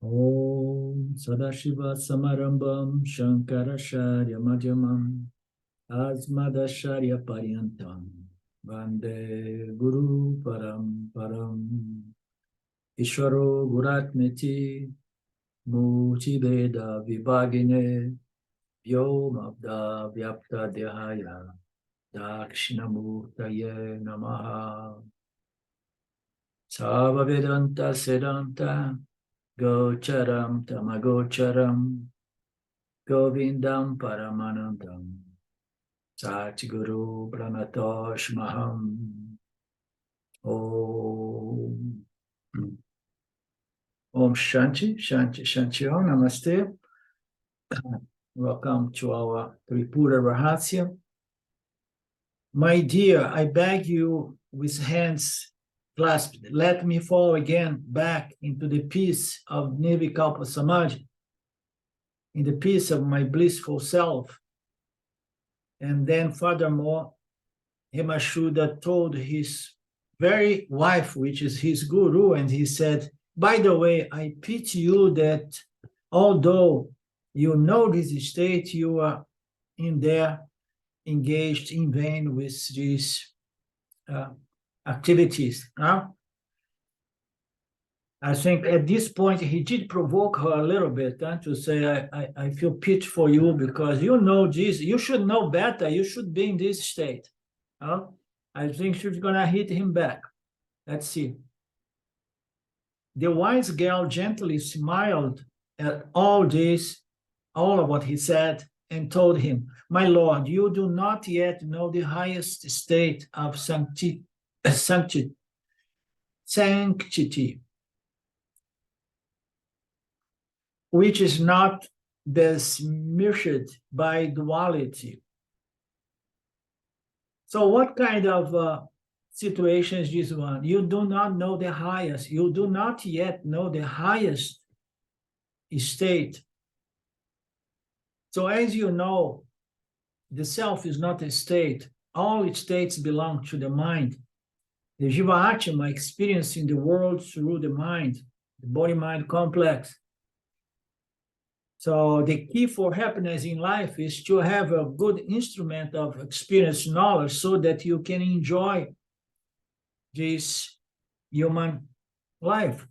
Om Sadashiva Samarambam Shankaracharya Madhyamam Asmadacharya Paryantam Vande Guru Param Ishvaro Guratmeti Murtiveda Vibhagine Vyomabda Vyapta Dehaya Dakshinamurtaye Namaha Savavedanta Sedanta Gocharam Tamagocharam Govindam Paramanandam Satguru Pranatoshmaham Om Om Shanti, Shanti, Shanti Om, Namaste. Welcome to our Tripura Rahasya. My dear, I beg you with hands clasped, let me fall again back into the peace of Nirvikalpa Samadhi, in the peace of my blissful self. And then furthermore, Hemashuddha told his very wife, which is his guru, and he said, by the way, I pity you that although you know this state, you are in there engaged in vain with these activities. I think at this point he did provoke her a little bit to say, I feel pity for you because you know this, you should know better, you should be in this state. I think she's gonna hit him back. Let's see. The wise girl gently smiled at all this, all of what he said, and told him, my lord, you do not yet know the highest state of sanctity, which is not besmirched by duality. So what kind of situation is this one? You do not know the highest. You do not yet know the highest state. So as you know, the self is not a state. All states belong to the mind. The Jiva-Atma experiencing the world through the mind, the body-mind complex. So the key for happiness in life is to have a good instrument of experience knowledge so that you can enjoy this human life.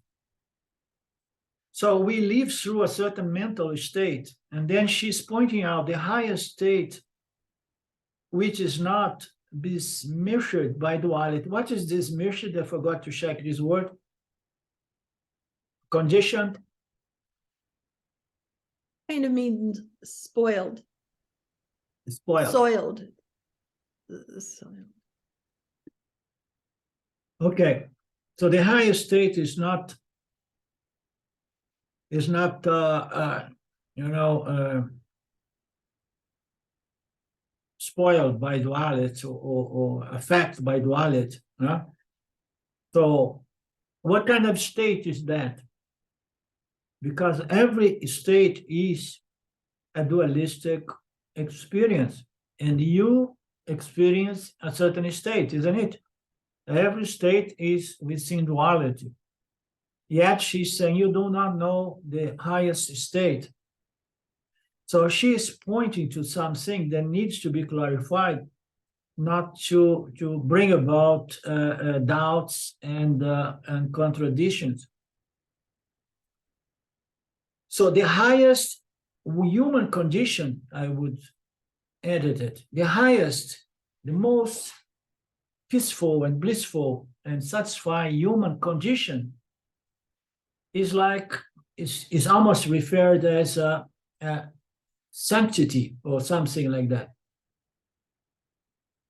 So we live through a certain mental state, and then she's pointing out the highest state, which is not besmirched by duality. What is this besmirched? I forgot to check this word. Conditioned. Kind of means spoiled. Spoiled. Soiled. Soiled. Okay, so the highest state is not spoiled by duality or affected by duality. So what kind of state is that? Because every state is a dualistic experience, and you experience a certain state, isn't it? Every state is within duality. Yet she's saying you do not know the highest state. So she is pointing to something that needs to be clarified, not to bring about doubts and contradictions. So the highest human condition, I would edit it, the highest, the most peaceful and blissful and satisfying human condition is almost referred as a sanctity or something like that.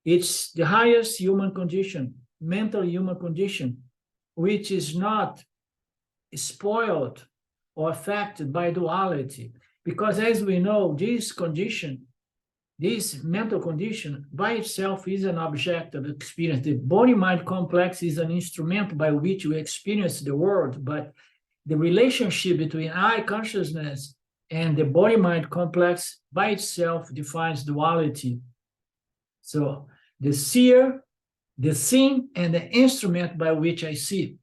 It's the highest human condition, mental human condition, which is not spoiled or affected by duality. Because as we know, this condition, this mental condition by itself is an object of experience. The body-mind complex is an instrument by which we experience the world, but the relationship between I consciousness and the body-mind complex by itself defines duality. So the seer, the thing, and the instrument by which I see.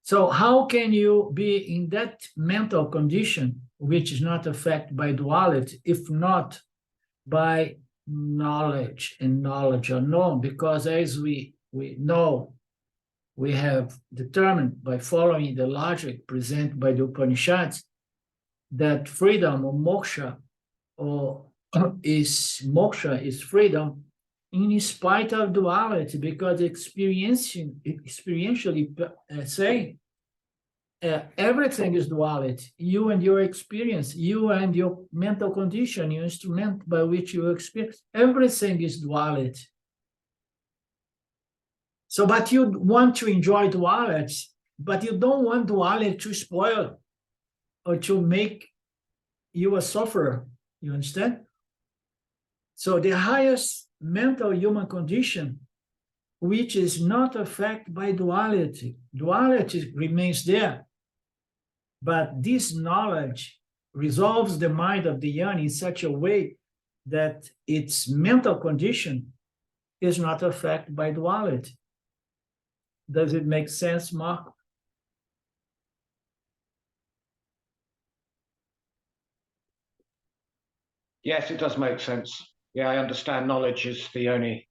So how can you be in that mental condition, which is not affected by duality, if not by knowledge and knowledge unknown? Because as we know, we have determined by following the logic presented by the Upanishads that freedom or moksha is freedom in spite of duality, because experientially say everything is duality. You and your experience, you and your mental condition, your instrument by which you experience, everything is duality. So, but you want to enjoy duality, but you don't want duality to spoil or to make you a sufferer. You understand? So the highest mental human condition, which is not affected by duality. Duality remains there, but this knowledge resolves the mind of the young in such a way that its mental condition is not affected by duality. Does it make sense, Mark? Yes, it does make sense. Yeah, I understand knowledge is the only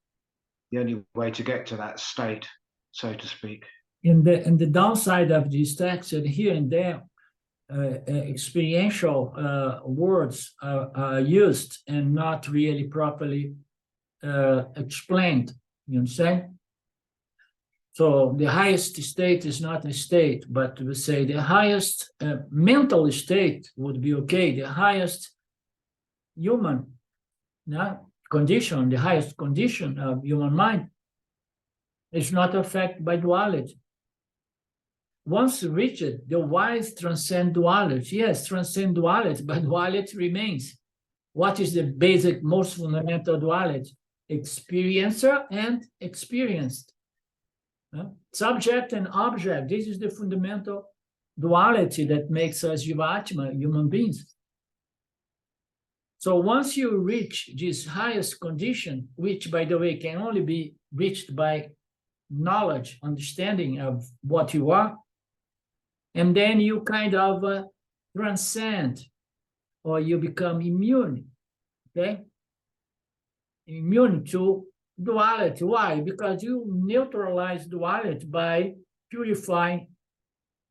way to get to that state, so to speak. And the downside of this text, and here and there, experiential words are used and not really properly explained. You understand? So the highest state is not a state, but we say the highest mental state would be okay. The highest human condition, the highest condition of human mind is not affected by duality. Once reached, the wise transcend duality. Yes, transcend duality, but duality remains. What is the basic, most fundamental duality? Experiencer and experienced. Subject and object. This is the fundamental duality that makes us Jivatma, human beings. So once you reach this highest condition, which, by the way, can only be reached by knowledge, understanding of what you are, and then you kind of transcend, or you become immune, okay? Immune to duality. Why? Because you neutralize duality by purifying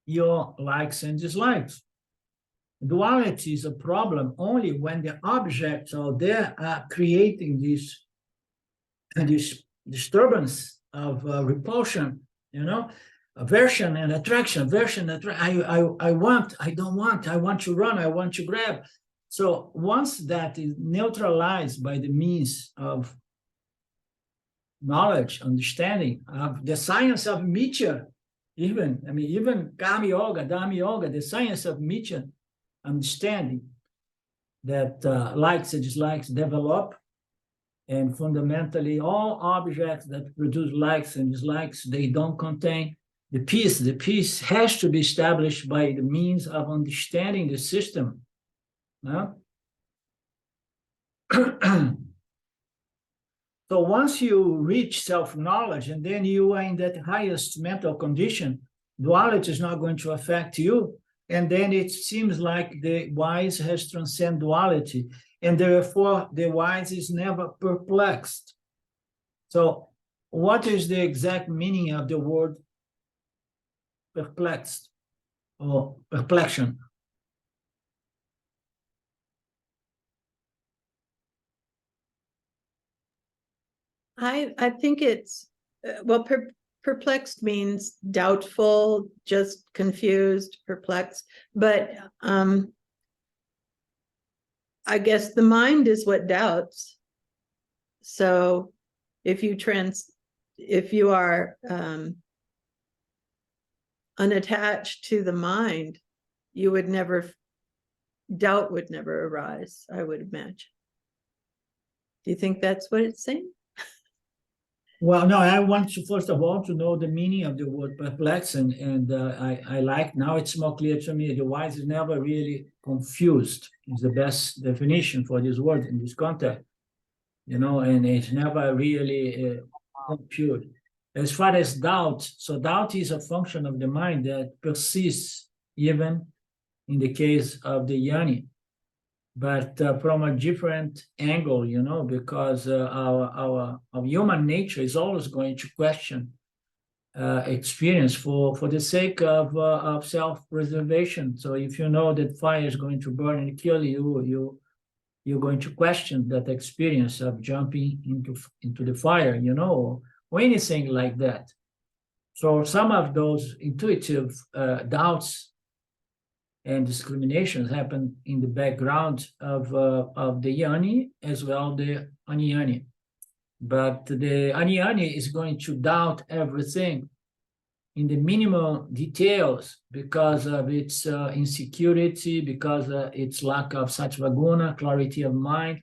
your likes and dislikes. Duality is a problem only when the objects out there are creating this disturbance of repulsion, aversion and attraction, I want, I don't want, I want to run, I want to grab. So once that is neutralized by the means of knowledge, understanding of the science of Mithya, even Karma Yoga, Dharma Yoga, the science of Mithya, understanding that likes and dislikes develop, and fundamentally all objects that produce likes and dislikes, they don't contain the peace. The peace has to be established by the means of understanding the system. So once you reach self-knowledge, and then you are in that highest mental condition, duality is not going to affect you. And then it seems like the wise has transcended duality, and therefore the wise is never perplexed. So what is the exact meaning of the word perplexed or perplexion? I think it's, well, perplexed means doubtful, just confused, perplexed. But I guess the mind is what doubts. So if you are unattached to the mind, doubt would never arise, I would imagine. Do you think that's what it's saying? Well, no, I want to, first of all, to know the meaning of the word perplex, and I like, now it's more clear to me, the wise is never really confused, is the best definition for this word in this context, and it's never really confused. As far as doubt, so doubt is a function of the mind that persists even in the case of the yoni, but from a different angle, because our human nature is always going to question experience for the sake of self-preservation. So if you know that fire is going to burn and kill you, you're going to question that experience of jumping into the fire, or anything like that. So some of those intuitive doubts and discriminations happen in the background of the yoni as well the aniyani. But the aniyani is going to doubt everything in the minimal details because of its insecurity, because of its lack of sattva guna, clarity of mind,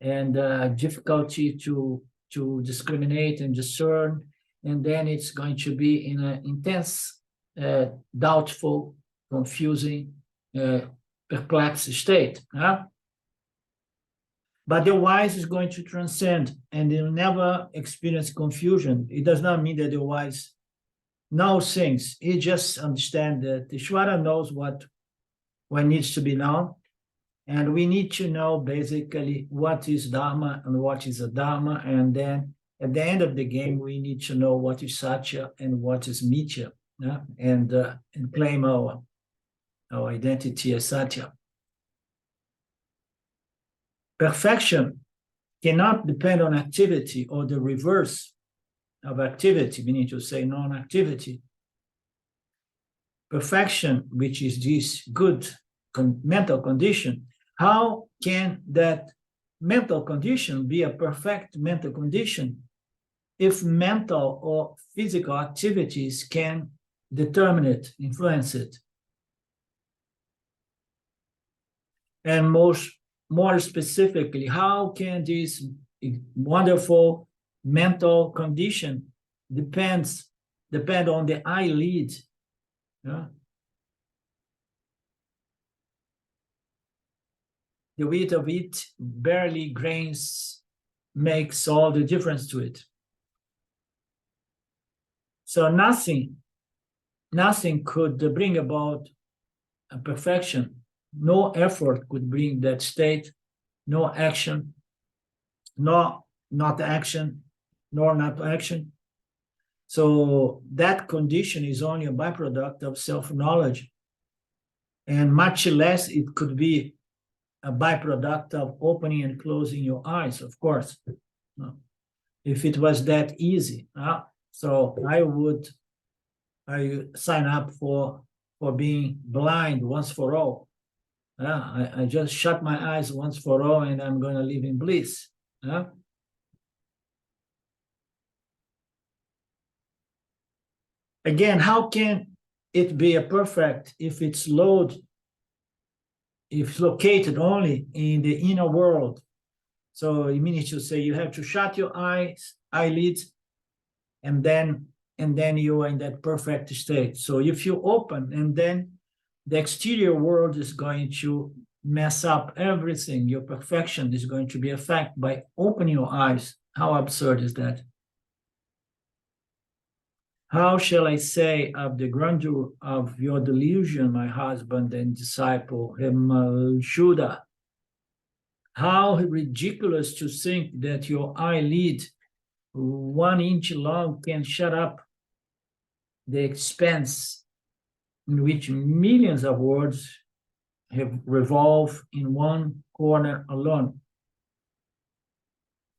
and difficulty to discriminate and discern. And then it's going to be in an intense, doubtful, confusing, perplexed state. But the wise is going to transcend and they'll never experience confusion. It does not mean that the wise knows things. He just understands that Ishvara knows what needs to be known. And we need to know basically what is Dharma and what is Adharma. And then at the end of the game, we need to know what is Satya and what is Mithya, and claim our identity as Satya. Perfection cannot depend on activity or the reverse of activity, meaning to say non-activity. Perfection, which is this good mental condition, how can that mental condition be a perfect mental condition if mental or physical activities can determine it, influence it? And more specifically, how can this wonderful mental condition depend on the eyelid? The weight of it, barely grains, makes all the difference to it. So nothing could bring about a perfection. No effort could bring that state, no action, not action, nor not action. So that condition is only a byproduct of self-knowledge. And much less it could be a byproduct of opening and closing your eyes, of course. If it was that easy. So I sign up for being blind once for all. I just shut my eyes once for all and I'm going to live in bliss. Again, how can it be a perfect if it's located only in the inner world? So you mean to say you have to shut your eyelids, and then you are in that perfect state. So if you open, and then the exterior world is going to mess up everything. Your perfection is going to be affected by opening your eyes. How absurd is that? How shall I say of the grandeur of your delusion, my husband and disciple, Himalshuddha? How ridiculous to think that your eyelid, 1 inch long, can shut up the expanse in which millions of words have revolved in one corner alone.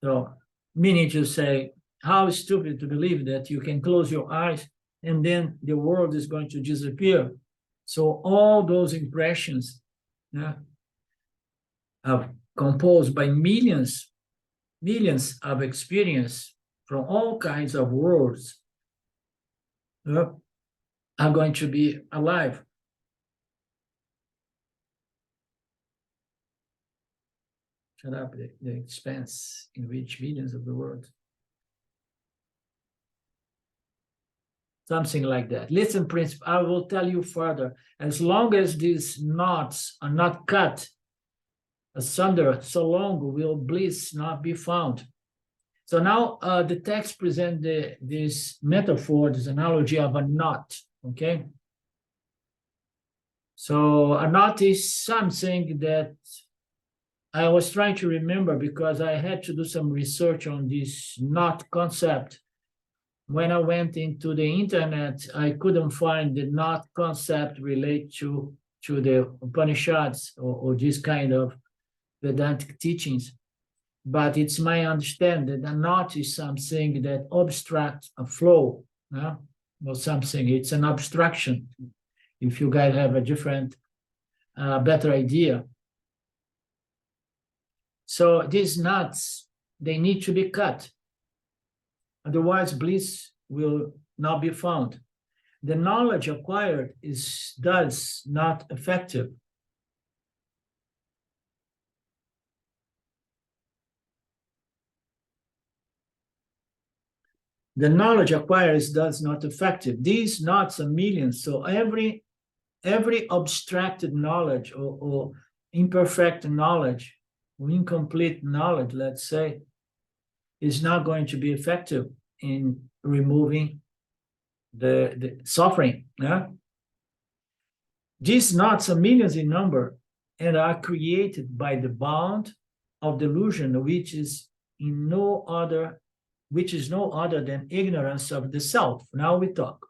So, meaning to say, how stupid to believe that you can close your eyes and then the world is going to disappear. So all those impressions are composed by millions of experience from all kinds of worlds are going to be alive. Shut up the expanse in which millions of the world. Something like that. Listen, Prince, I will tell you further. As long as these knots are not cut asunder, so long will bliss not be found. So now the text presents this metaphor, this analogy of a knot, okay? So a knot is something that I was trying to remember because I had to do some research on this knot concept. When I went into the internet, I couldn't find the knot concept related to the Upanishads or this kind of Vedantic teachings. But it's my understanding that a knot is something that obstructs a flow, or something. It's an obstruction. If you guys have a different, better idea. So these knots, they need to be cut. Otherwise, bliss will not be found. The knowledge acquired is thus not effective. The knowledge acquired is thus not effective. These knots are millions. So every abstracted knowledge or imperfect knowledge or incomplete knowledge, let's say, is not going to be effective in removing the suffering. Yeah? These knots are millions in number and are created by the bond of delusion, which is no other than ignorance of the self. Now we talk.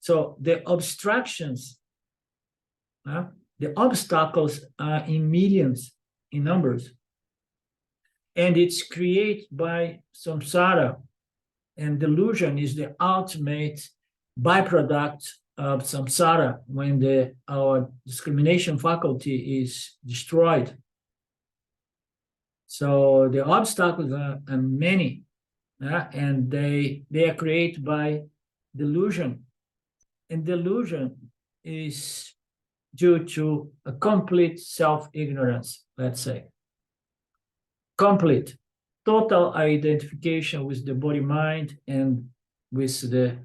So the obstructions, the obstacles are in millions in numbers. And it's created by samsara. And delusion is the ultimate byproduct of samsara when our discrimination faculty is destroyed. So the obstacles are many, and they are created by delusion. And delusion is due to a complete self-ignorance, let's say. Complete, total identification with the body-mind and with the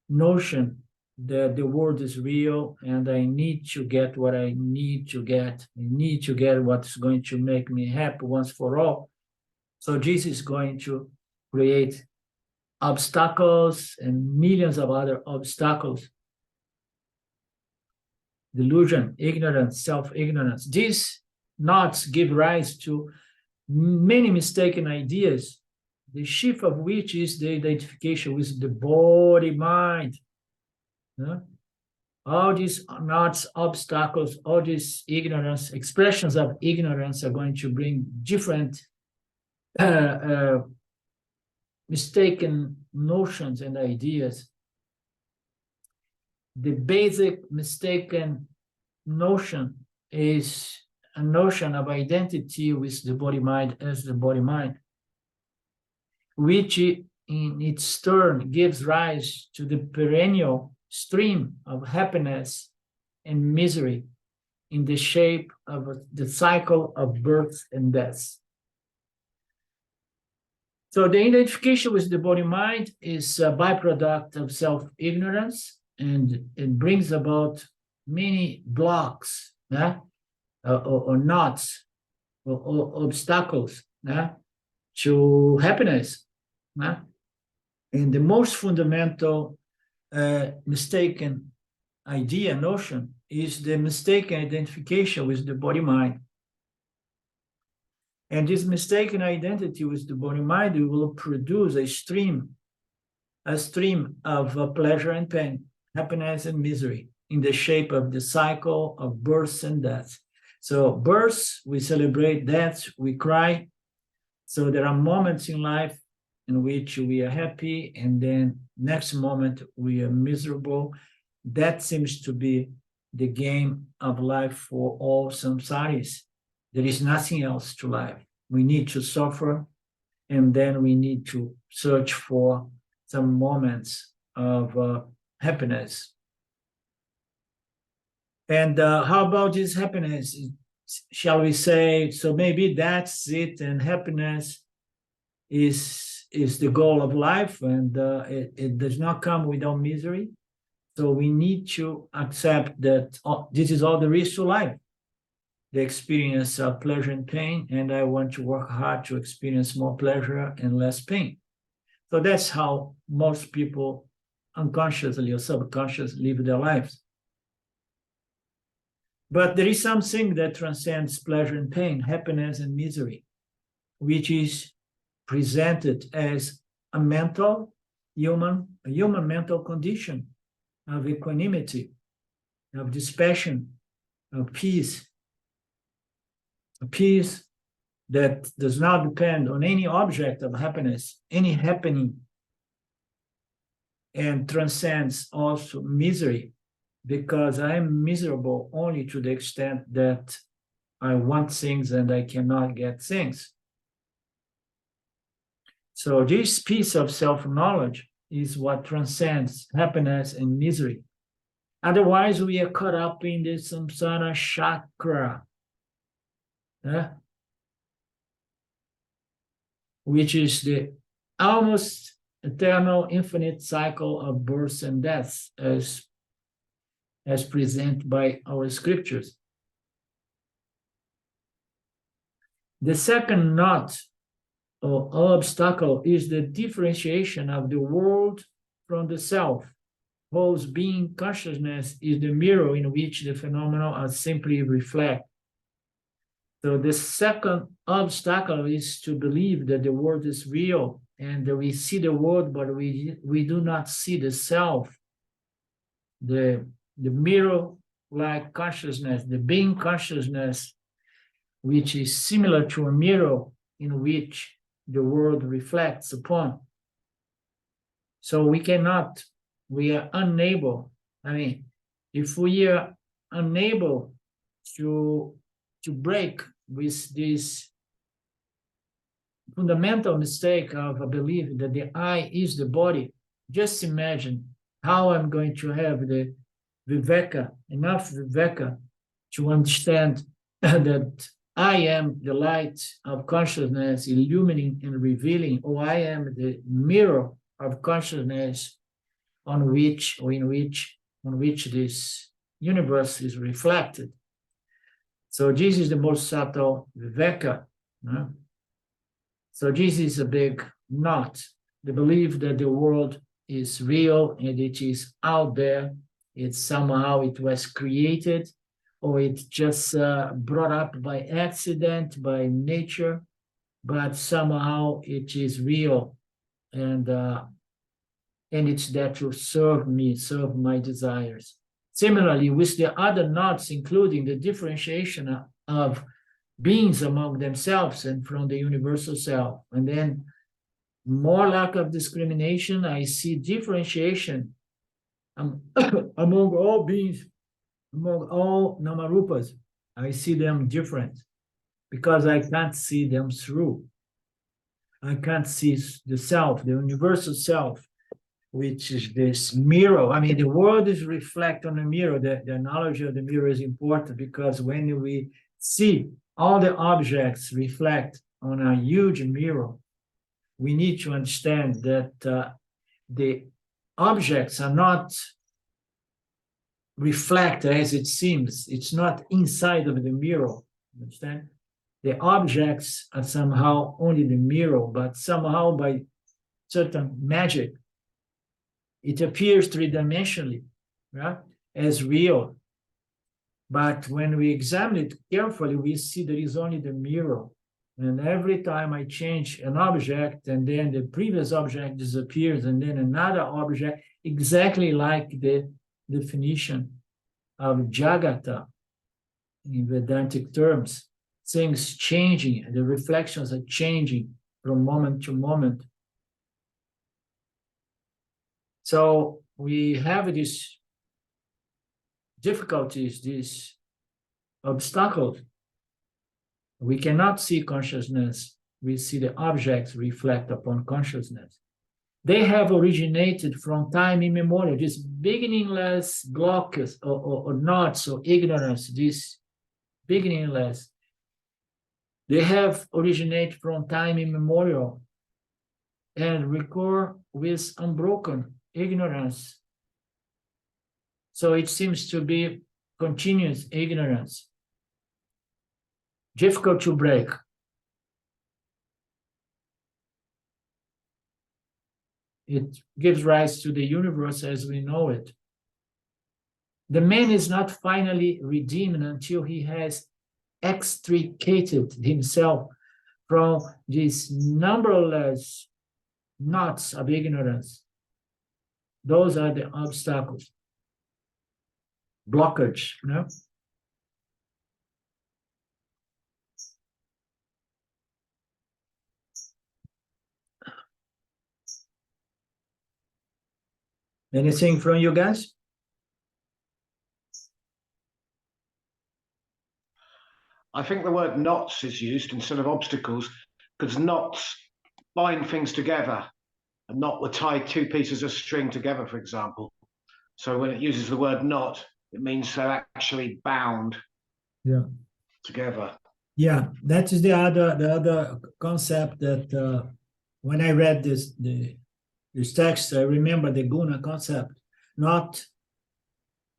notion that the world is real and I need to get what I need to get. I need to get what's going to make me happy once for all. So this is going to create obstacles and millions of other obstacles. Delusion, ignorance, self-ignorance. These knots give rise to many mistaken ideas, the chief of which is the identification with the body-mind. All these knots, obstacles, all these ignorance, expressions of ignorance are going to bring different mistaken notions and ideas. The basic mistaken notion is a notion of identity with the body-mind as the body-mind, which in its turn gives rise to the perennial stream of happiness and misery in the shape of the cycle of birth and death. So the identification with the body-mind is a byproduct of self-ignorance, and it brings about many blocks, or knots, or obstacles to happiness. And the most fundamental mistaken idea, notion, is the mistaken identification with the body-mind. And this mistaken identity with the body-mind will produce a stream of pleasure and pain, happiness and misery, in the shape of the cycle of birth and death. So birth, we celebrate; death, we cry. So there are moments in life in which we are happy, and then next moment we are miserable. That seems to be the game of life for all samsaris. There is nothing else to life. We need to suffer, and then we need to search for some moments of happiness. And how about this happiness? Shall we say, so maybe that's it, and happiness is the goal of life, and it does not come without misery. So we need to accept that this is all there is to life. the experience of pleasure and pain, and I want to work hard to experience more pleasure and less pain. So that's how most people unconsciously or subconsciously live their lives. But there is something that transcends pleasure and pain, happiness and misery, which is presented as a human mental condition of equanimity, of dispassion, of peace. A peace that does not depend on any object of happiness, any happening, and transcends also misery, because I am miserable only to the extent that I want things and I cannot get things. So this piece of self-knowledge is what transcends happiness and misery. Otherwise, we are caught up in the samsara chakra, which is the almost eternal, infinite cycle of births and deaths, as presented by our scriptures. The second knot or obstacle is the differentiation of the world from the self, whose being consciousness is the mirror in which the phenomena are simply reflect. So the second obstacle is to believe that the world is real and that we see the world, but we do not see the self, the mirror-like consciousness, the being consciousness, which is similar to a mirror in which the world reflects upon. So we are unable, if we are unable to break with this fundamental mistake of a belief that the I is the body, just imagine how I'm going to have the viveka, enough viveka to understand that I am the light of consciousness illumining and revealing, or I am the mirror of consciousness on which this universe is reflected. So this is the most subtle viveka. So this is a big knot, the belief that the world is real and it is out there. It was created, or it's just brought up by accident, by nature, but somehow it is real, and it's there to serve me, serve my desires. Similarly, with the other knots, including the differentiation of beings among themselves and from the universal self, and then more lack of discrimination, I see differentiation among all beings, among all namarupas. I see them different because I can't see them through. I can't see the self, the universal self, which is this mirror. The world is reflect on the mirror. The knowledge of the mirror is important because when we see all the objects reflect on a huge mirror, we need to understand that the objects are not reflect as it seems. It's not inside of the mirror, understand? The objects are somehow only the mirror, but somehow by certain magic, it appears three-dimensionally, right, as real. But when we examine it carefully, we see there is only the mirror. And every time I change an object, and then the previous object disappears, and then another object, exactly like the definition of Jagata in Vedantic terms, things changing, the reflections are changing from moment to moment. So we have these difficulties, these obstacles. We cannot see consciousness. We see the objects reflect upon consciousness. They have originated from time immemorial, these beginningless blocks or knots or ignorance, this beginningless. They have originated from time immemorial and recur with unbroken ignorance. So it seems to be continuous ignorance. difficult to break. It gives rise to the universe as we know it. The man is not finally redeemed until he has extricated himself from these numberless knots of ignorance. Those are the obstacles, blockage, you know? Anything from you guys? I think the word knots is used instead of obstacles because knots bind things together. A knot would tie two pieces of string together, for example. So when it uses the word knot, it means they're actually bound together. Yeah, that is the other concept that when I read this text, I remember the guna concept, not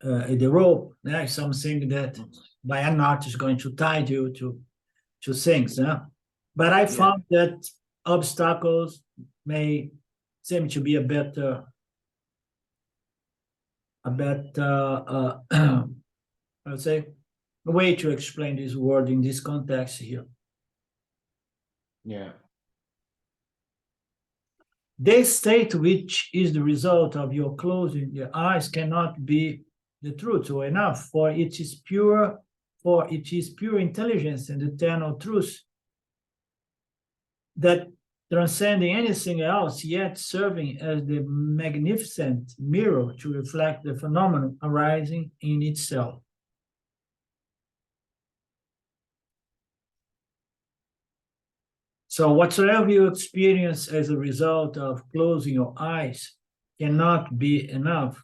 the rope, something that by a knot is going to tie you to things. But I found that obstacles may seem to be a better I'd say a way to explain this word in this context here. Yeah. This state, which is the result of your closing your eyes, cannot be the truth or enough, for it is pure intelligence and eternal truth that transcending anything else, yet serving as the magnificent mirror to reflect the phenomenon arising in itself. So whatsoever you experience as a result of closing your eyes cannot be enough,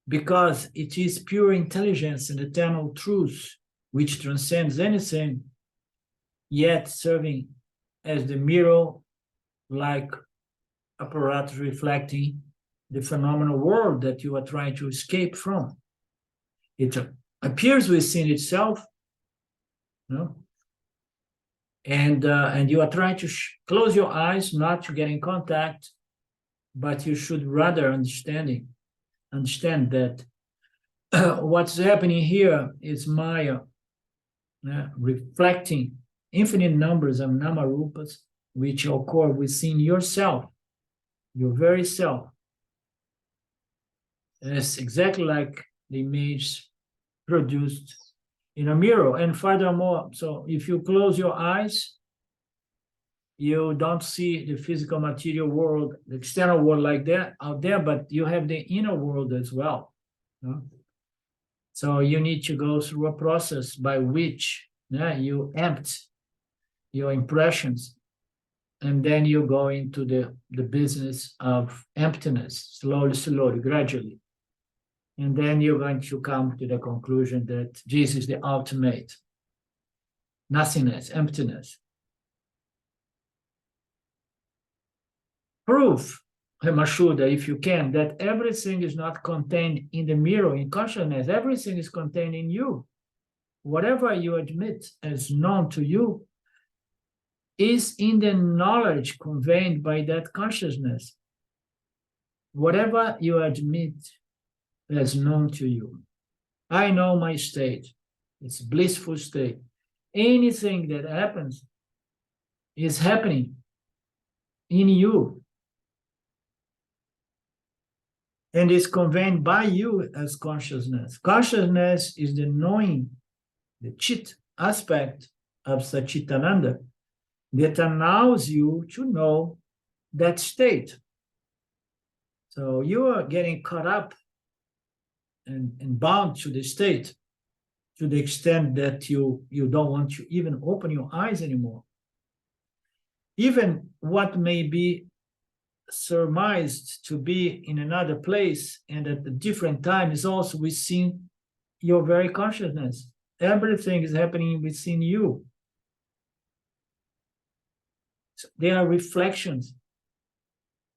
because it is pure intelligence and eternal truth which transcends anything, yet serving as the mirror-like apparatus reflecting the phenomenal world that you are trying to escape from. It appears within itself, and you are trying to close your eyes, not to get in contact, but you should rather understand that what's happening here is Maya reflecting infinite numbers of namarupas which occur within yourself, your very self. And it's exactly like the image produced in a mirror. And furthermore, so if you close your eyes, you don't see the physical material world, the external world like that out there, but you have the inner world as well. So you need to go through a process by which you empty your impressions, and then you go into the business of emptiness, slowly, gradually. And then you're going to come to the conclusion that this is the ultimate nothingness, emptiness. Prove, Mashuda, if you can, that everything is not contained in the mirror, in consciousness. Everything is contained in you. Whatever you admit as known to you is in the knowledge conveyed by that consciousness. Whatever you admit as known to you. I know my state. It's blissful state. Anything that happens is happening in you and is conveyed by you as consciousness. Consciousness is the knowing, the chit aspect of Satchitananda that allows you to know that state. So you are getting caught up and bound to the state to the extent that you don't want to even open your eyes anymore. Even what may be surmised to be in another place and at a different time is also within your very consciousness. Everything is happening within you. So they are reflections,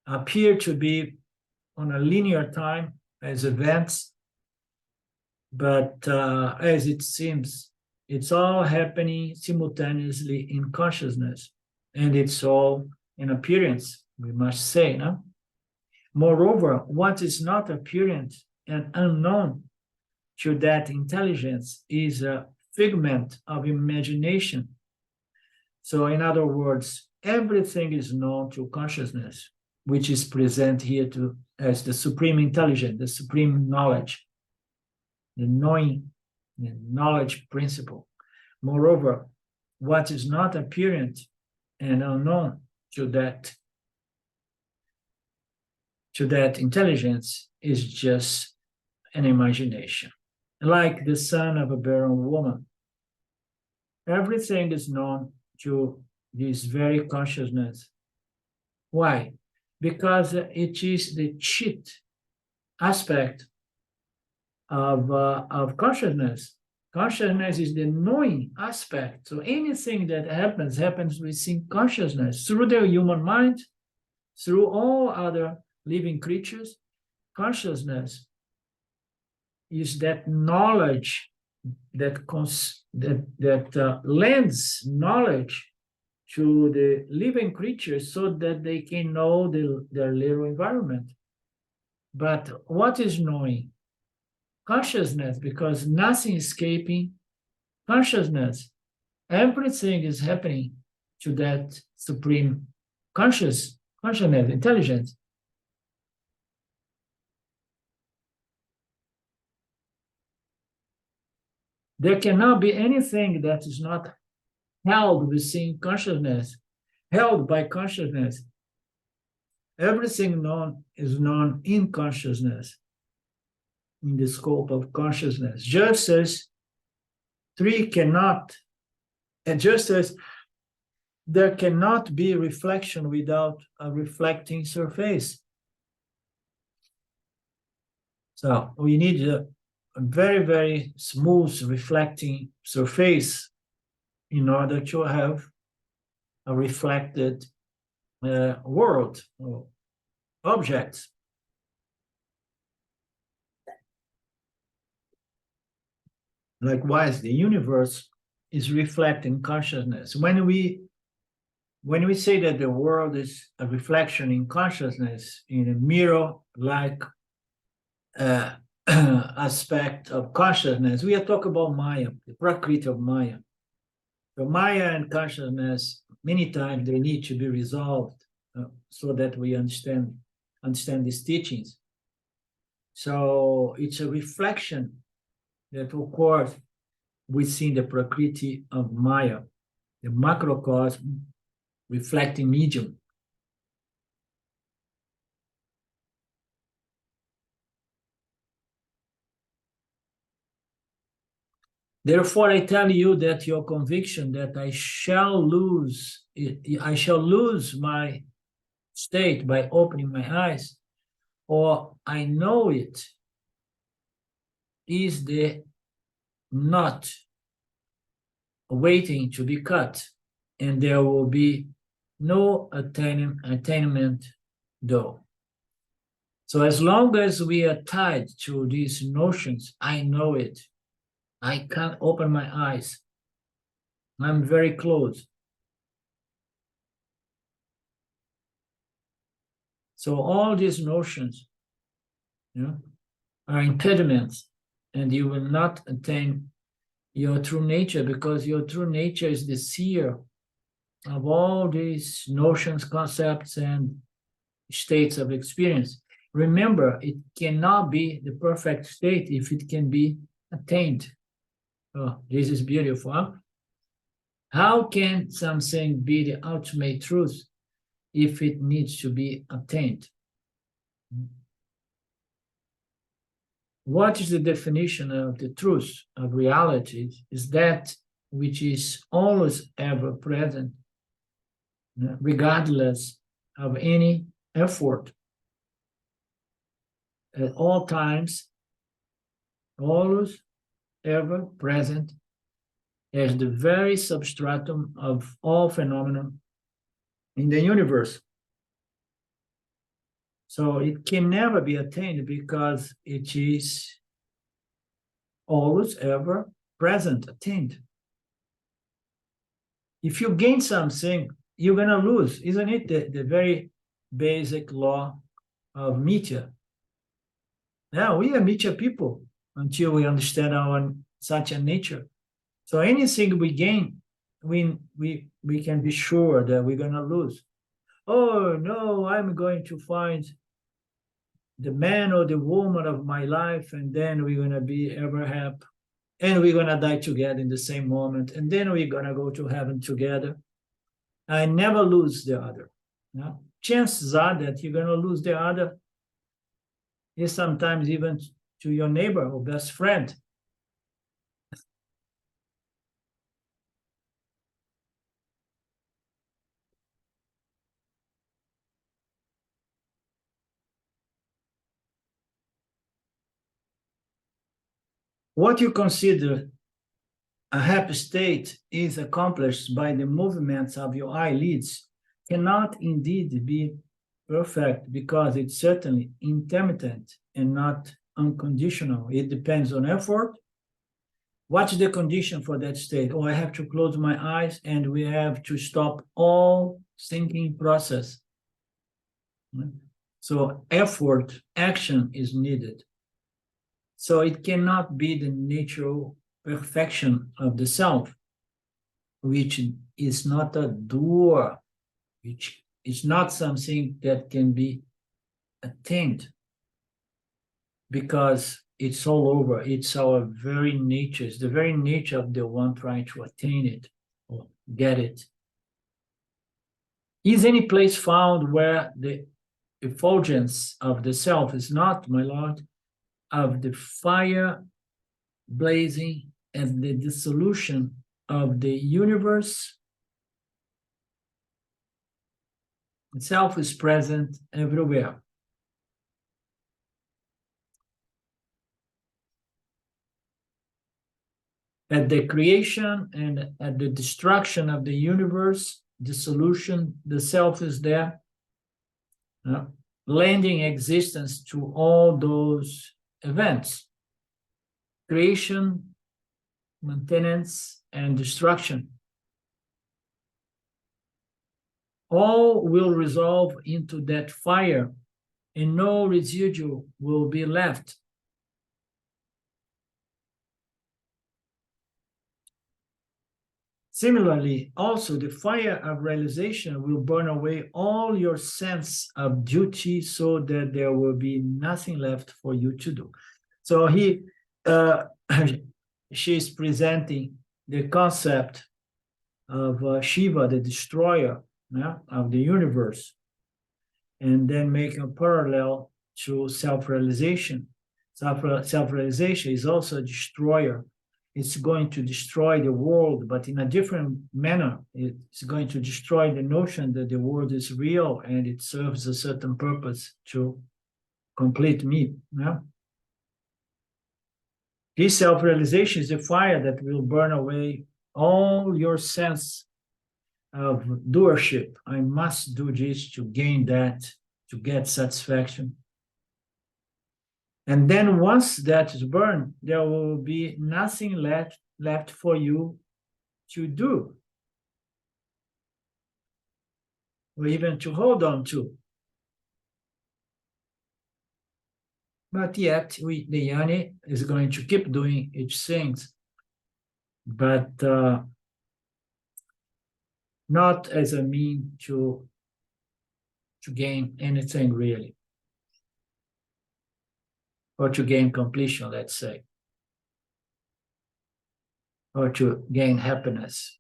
appear to be on a linear time as events, but as it seems It's all happening simultaneously in consciousness, and it's all in appearance, we must say, no? Moreover, what is not apparent and unknown to that intelligence is a figment of imagination. So in other words, everything is known to consciousness, which is present here as the supreme intelligence, the supreme knowledge, the knowing, the knowledge principle. Moreover, what is not apparent and unknown to that intelligence is just an imagination. Like the son of a barren woman, everything is known to this very consciousness. Why? Because it is the cheat aspect of consciousness. Consciousness is the knowing aspect. So anything that happens within consciousness, through the human mind, through all other living creatures. Consciousness is that knowledge that lends knowledge to the living creatures so that they can know their little environment. But what is knowing? Consciousness, because nothing is escaping consciousness. Everything is happening to that supreme consciousness, intelligence. There cannot be anything that is not held within consciousness, held by consciousness. Everything known is known in consciousness, in the scope of consciousness. Just as three cannot, and just as there cannot be reflection without a reflecting surface. So we need a very, very smooth reflecting surface in order to have a reflected world or objects. Likewise, the universe is reflecting consciousness. When we say that the world is a reflection in consciousness, in a mirror-like aspect of consciousness, we are talking about Maya, the Prakriti of Maya. So Maya and consciousness, many times they need to be resolved so that we understand these teachings. So it's a reflection that occurs within the Prakriti of Maya, the macrocosm reflecting medium. Therefore, I tell you that your conviction that I shall lose my state by opening my eyes, or I know it, is the knot waiting to be cut, and there will be no attainment though. So as long as we are tied to these notions, I know it, I can't open my eyes, I'm very close. So all these notions, are impediments, and you will not attain your true nature, because your true nature is the seer of all these notions, concepts, and states of experience. Remember, it cannot be the perfect state if it can be attained. Oh, this is beautiful. Huh? How can something be the ultimate truth if it needs to be attained? What is the definition of the truth, of reality? Is that which is always ever present, regardless of any effort, at all times, always ever present as the very substratum of all phenomena in the universe. So it can never be attained because it is always ever present, attained. If you gain something, you're gonna lose, isn't it? The very basic law of meteor. Yeah, we are meteor people until we understand our such a nature. So anything we gain, we can be sure that we're gonna lose. Oh no, I'm going to find the man or the woman of my life, and then we're gonna be ever happy, and we're gonna die together in the same moment, and then we're gonna go to heaven together. I never lose the other. Yeah? Chances are that you're gonna lose the other is sometimes even to your neighbor or best friend. What you consider a happy state is accomplished by the movements of your eyelids cannot indeed be perfect because it's certainly intermittent and not unconditional. It depends on effort. What's the condition for that state? Oh, I have to close my eyes and we have to stop all thinking process. So effort, action is needed. So it cannot be the natural perfection of the self, which is not a doer, which is not something that can be attained because it's all over. It's our very nature. It's the very nature of the one trying to attain it or get it. Is any place found where the effulgence of the self is not, my Lord, of the fire blazing and the dissolution of the universe? Itself is present everywhere. At the creation and at the destruction of the universe, dissolution, the self is there, lending existence to all those events. Creation, maintenance, and destruction. All will resolve into that fire, and no residue will be left. Similarly, also the fire of realization will burn away all your sense of duty so that there will be nothing left for you to do. So she's presenting the concept of Shiva, the destroyer, of the universe, and then making a parallel to self-realization. Self-realization is also a destroyer. It's going to destroy the world, but in a different manner. It's going to destroy the notion that the world is real and it serves a certain purpose to complete me. This self-realization is a fire that will burn away all your sense of doership. I must do this to gain that, to get satisfaction. And then once that is burned, there will be nothing left for you to do, or even to hold on to. But yet, the Yanni is going to keep doing its things, but not as a mean to gain anything really, or to gain completion, let's say, or to gain happiness.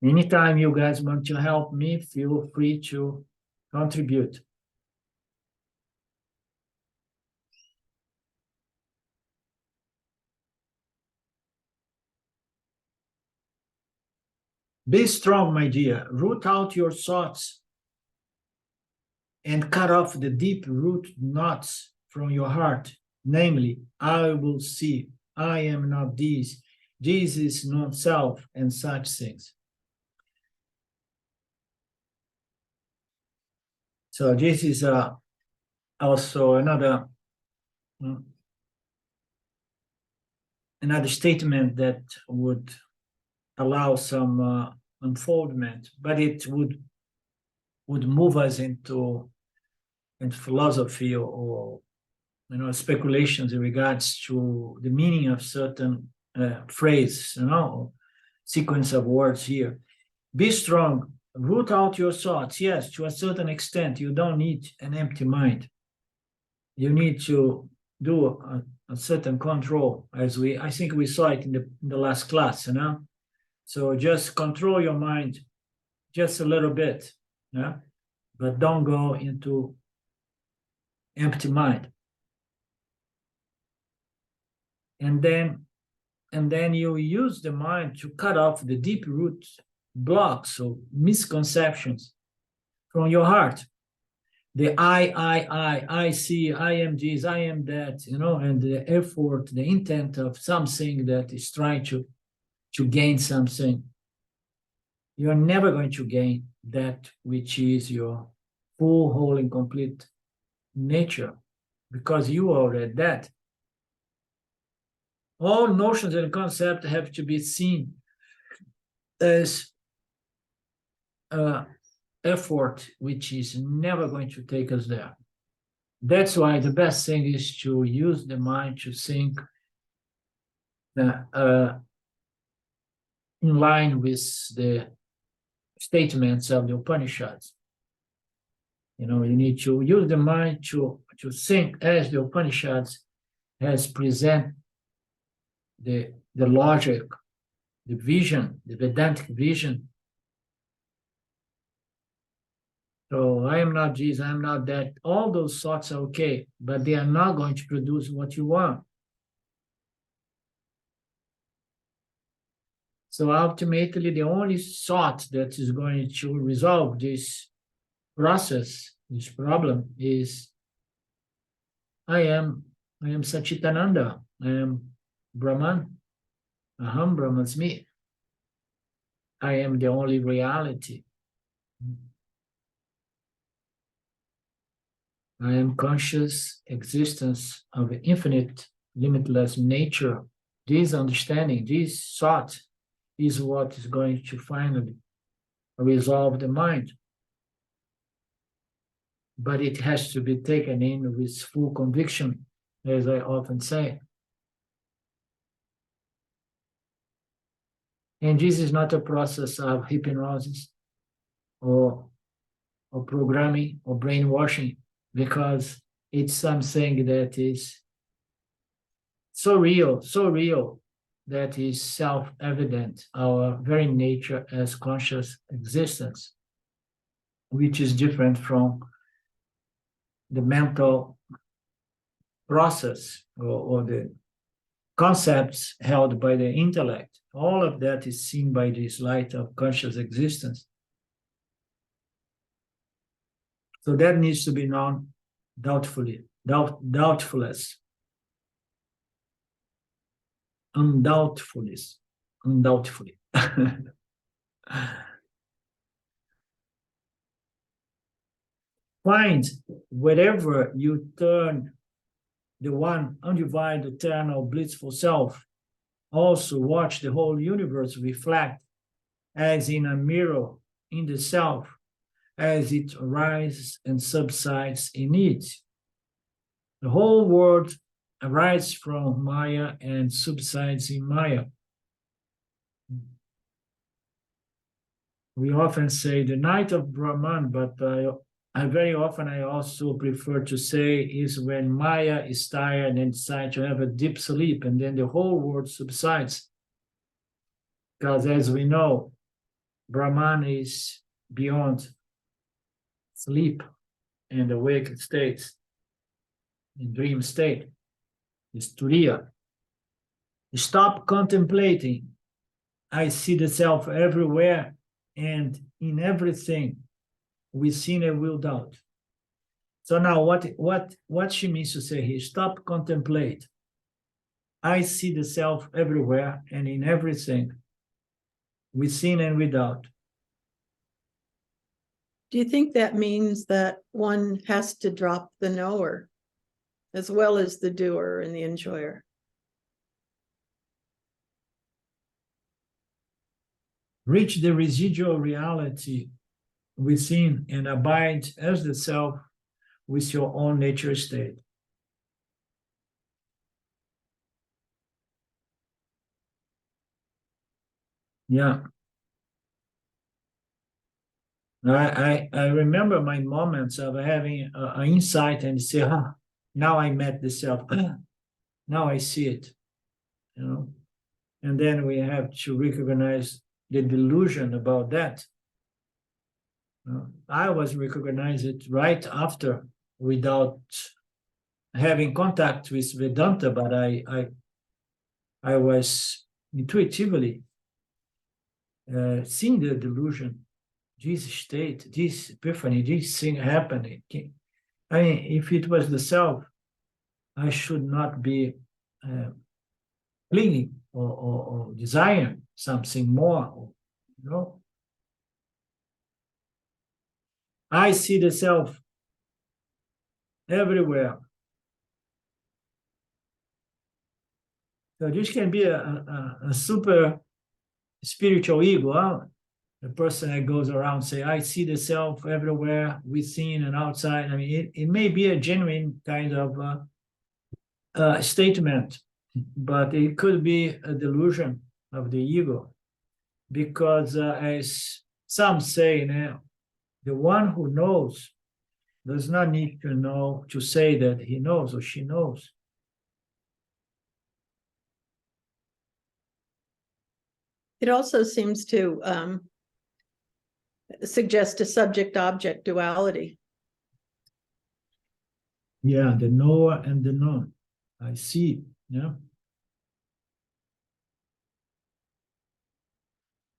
Anytime you guys want to help me, feel free to contribute. Be strong, my dear. Root out your thoughts and cut off the deep root knots from your heart. Namely, I will see, I am not this, this is not self, and such things. So this is also another another statement that would allow some unfoldment, but it would move us into philosophy or speculations in regards to the meaning of certain phrases, sequence of words here. Be strong, root out your thoughts. Yes, to a certain extent, you don't need an empty mind. You need to do a certain control, as I think we saw it in the last class, So just control your mind just a little bit, but don't go into empty mind. And then you use the mind to cut off the deep root blocks or misconceptions from your heart. The I see, I am this, I am that, and the effort, the intent of something that is trying to gain something. You're never going to gain that which is your full, whole, and complete nature, because you are already that. All notions and concepts have to be seen as effort, which is never going to take us there. That's why the best thing is to use the mind to think in line with the statements of the Upanishads. You need to use the mind to think as the Upanishads has present the logic, the vision, the Vedantic vision. So I am not this, I am not that. All those thoughts are okay, but they are not going to produce what you want. So ultimately, the only thought that is going to resolve this process, this problem, is I am Satchitananda, I am Brahman, Aham Brahmasmi. I am the only reality. I am conscious existence of infinite, limitless nature. This understanding, this thought, is what is going to finally resolve the mind. But it has to be taken in with full conviction, as I often say. And this is not a process of hypnosis or programming or brainwashing, because it's something that is so real, that is self-evident, our very nature as conscious existence, which is different from the mental process or the concepts held by the intellect. All of that is seen by this light of conscious existence. So that needs to be known doubtfully, doubtfulness. Undoubtfully. Find wherever you turn the one undivided, eternal, blissful self. Also watch the whole universe reflect as in a mirror in the self, as it arises and subsides in it. The whole world arises from Maya and subsides in Maya. We often say the night of Brahman, but I very often also prefer to say is when Maya is tired and decides to have a deep sleep, and then the whole world subsides. Because as we know, Brahman is beyond sleep and awake states, in dream state, is Turiya. Stop contemplating. I see the self everywhere and in everything, within and without. So now what she means to say here, stop contemplate. I see the self everywhere and in everything, within and without. Do you think that means that one has to drop the knower as well as the doer and the enjoyer? Reach the residual reality within and abide as the self with your own nature state. Yeah. I remember my moments of having an insight and say, now I met the self. Now I see it, you know. And then we have to recognize the delusion about that. I was recognized it right after, without having contact with Vedanta, but I was intuitively seeing the delusion, this state, this epiphany, this thing happening. I mean, if it was the self, I should not be clinging or desiring something more, you know. I see the self everywhere. So this can be a super spiritual ego, huh? The person that goes around say, I see the self everywhere, within and outside. I mean, it may be a genuine kind of statement, but it could be a delusion of the ego. Because as some say now, the one who knows does not need to know to say that he knows or she knows. It also seems to suggest a subject-object duality. Yeah, the knower and the known. I see, yeah.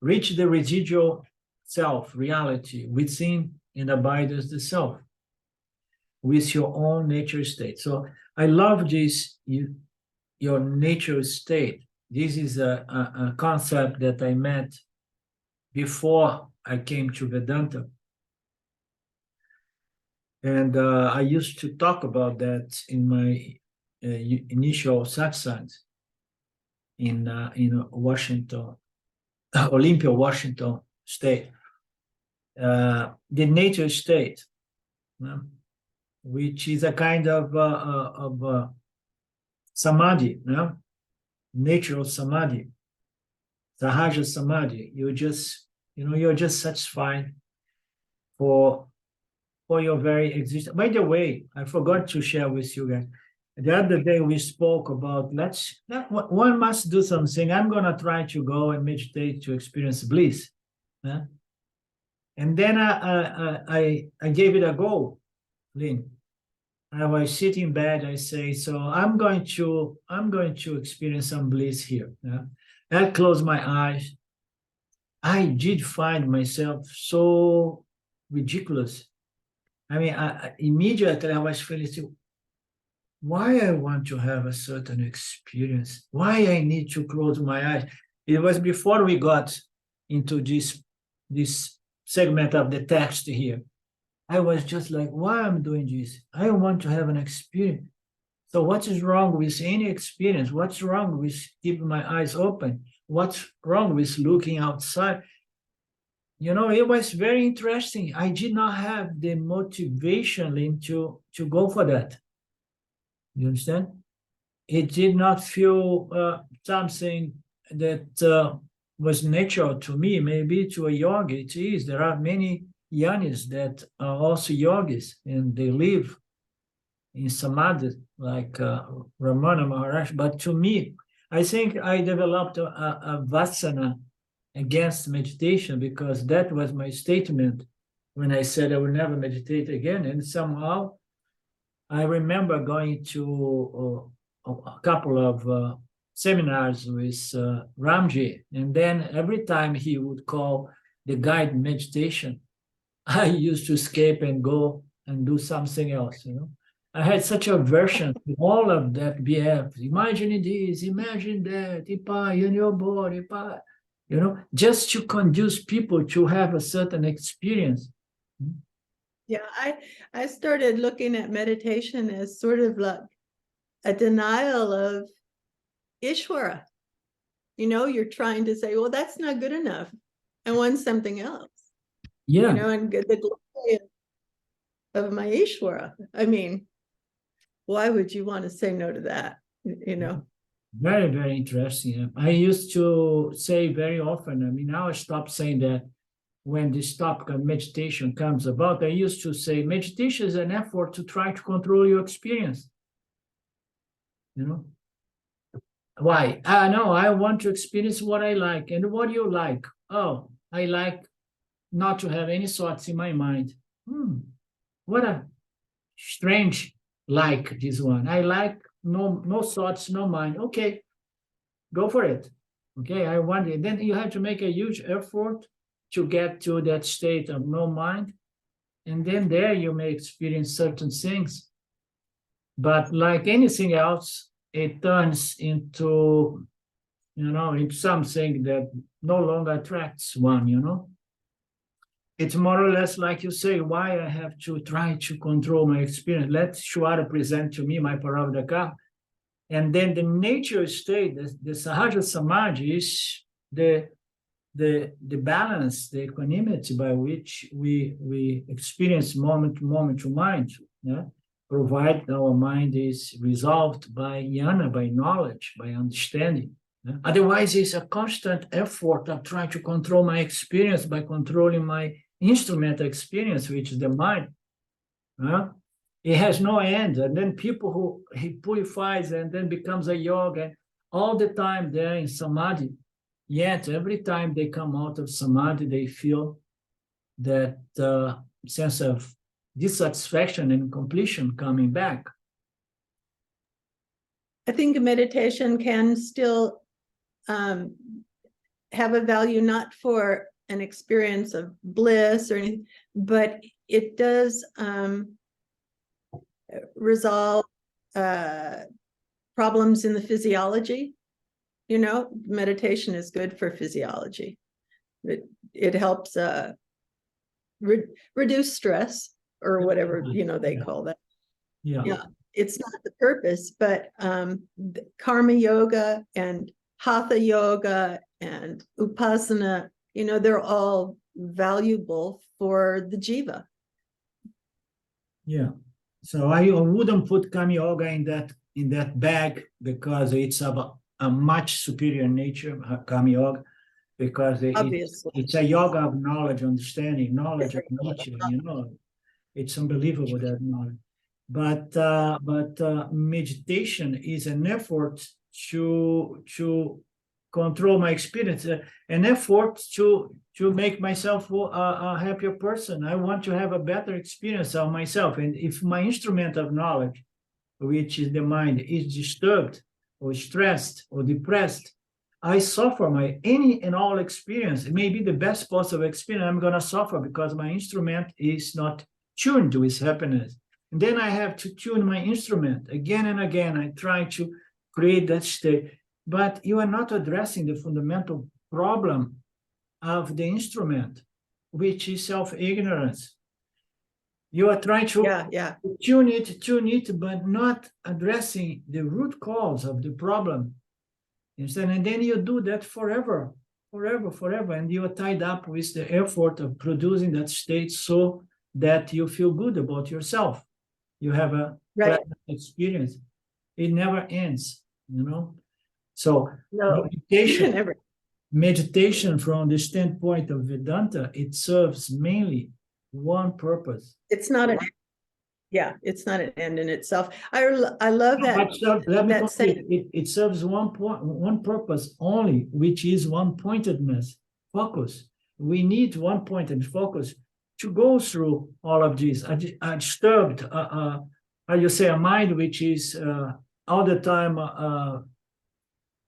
Reach the residual self, reality, within and abide as the self, with your own nature state. So I love this, your nature state. This is a concept that I met before I came to Vedanta. And I used to talk about that in my initial satsangs in Washington, Olympia, Washington state. The nature state, which is a kind of samadhi, natural samadhi, Rahasya Samadhi. You're just satisfied for your very existence. By the way, I forgot to share with you guys. The other day we spoke about one must do something. I'm gonna try to go and meditate to experience bliss. And then I gave it a go, Lynn. I was sitting in bed. I say, so I'm going to experience some bliss here. I closed my eyes. I did find myself so ridiculous. I mean, immediately I was feeling, why I want to have a certain experience, why I need to close my eyes. It was before we got into this segment of the text here. I was just like, why I'm doing this? I want to have an experience. So what is wrong with any experience? What's wrong with keeping my eyes open? What's wrong with looking outside? You know, it was very interesting. I did not have the motivation to go for that. You understand? It did not feel something that was natural to me. Maybe to a yogi it is. There are many yanis that are also yogis, and they live in samadhi, like Ramana Maharaj. But to me, I think I developed a vasana against meditation, because that was my statement when I said I will never meditate again. And somehow I remember going to a couple of seminars with Ramji, and then every time he would call the guided meditation, I used to escape and go and do something else, you know. I had such aversion to all of that BF. Imagine this, imagine that, ipa, in your body, ipa, you know, just to conduce people to have a certain experience. Yeah, I started looking at meditation as sort of like a denial of Ishvara. You know, you're trying to say, well, that's not good enough. I want something else, Yeah. you know, and get the glory of my Ishwara. I mean, why would you want to say no to that? You know? Very, very interesting. I used to say very often, I mean, now I stopped saying that when this topic of meditation comes about. I used to say meditation is an effort to try to control your experience. You know? Why? No, I want to experience what I like. And what do you like? Oh, I like not to have any thoughts in my mind. What a strange like this one. I like no thoughts, no mind. Okay, go for it. Okay, I want it. Then you have to make a huge effort to get to that state of no mind. And then there you may experience certain things. But like anything else, it turns into, into something that no longer attracts one, It's more or less like you say, why I have to try to control my experience. Let Shwara present to me my Paravdaka. And then the nature state, the Sahaja Samadhi is the balance, the equanimity by which we experience moment to mind, provided our mind is resolved by jnana, by knowledge, by understanding. Otherwise, it's a constant effort of trying to control my experience by controlling my instrumental experience, which is the mind. It has no end. And then people who he purifies and then becomes a yoga, all the time they're in samadhi. Yet every time they come out of samadhi, they feel that sense of dissatisfaction and completion coming back. I think meditation can still have a value, not for an experience of bliss or anything, but it does resolve problems in the physiology. Meditation is good for physiology. It helps reduce stress or whatever, they call that. Yeah. It's not the purpose, but karma yoga and hatha yoga and upasana, they're all valuable for the jiva. Yeah. So I wouldn't put Kama Yoga in that bag because it's of a much superior nature, Kama Yoga, because it's a yoga of knowledge, understanding, knowledge of nature. It's unbelievable, that knowledge. But meditation is an effort to control my experience, an effort to make myself a happier person. I want to have a better experience of myself. And if my instrument of knowledge, which is the mind, is disturbed or stressed or depressed, I suffer my any and all experience. It may be the best possible experience. I'm going to suffer because my instrument is not tuned to its happiness. And then I have to tune my instrument again and again. I try to create that state. But you are not addressing the fundamental problem of the instrument, which is self-ignorance. You are trying to tune it, but not addressing the root cause of the problem. And then you do that forever. And you are tied up with the effort of producing that state so that you feel good about yourself. You have a pleasant experience. It never ends, So meditation from the standpoint of Vedanta, it serves mainly one purpose. It's not an it's not an end in itself. I love that. Let me complete. It serves one purpose only, which is one-pointedness, focus. We need one-pointed focus to go through all of this. A disturbed, a mind which is all the time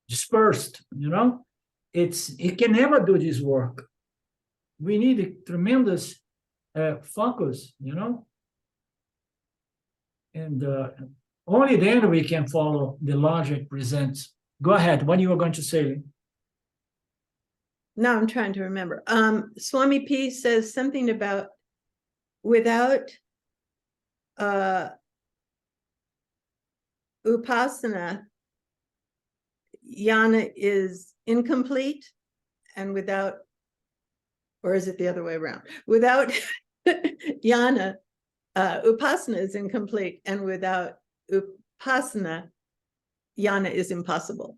dispersed, it can never do this work. We need a tremendous focus, and only then we can follow the logic presents. Go ahead. What you were going to say? No, I'm trying to remember. Swami P says something about without upasana, jnana is incomplete, and without Or is it the other way around? Without jnana, upasana is incomplete, and without upasana, jnana is impossible.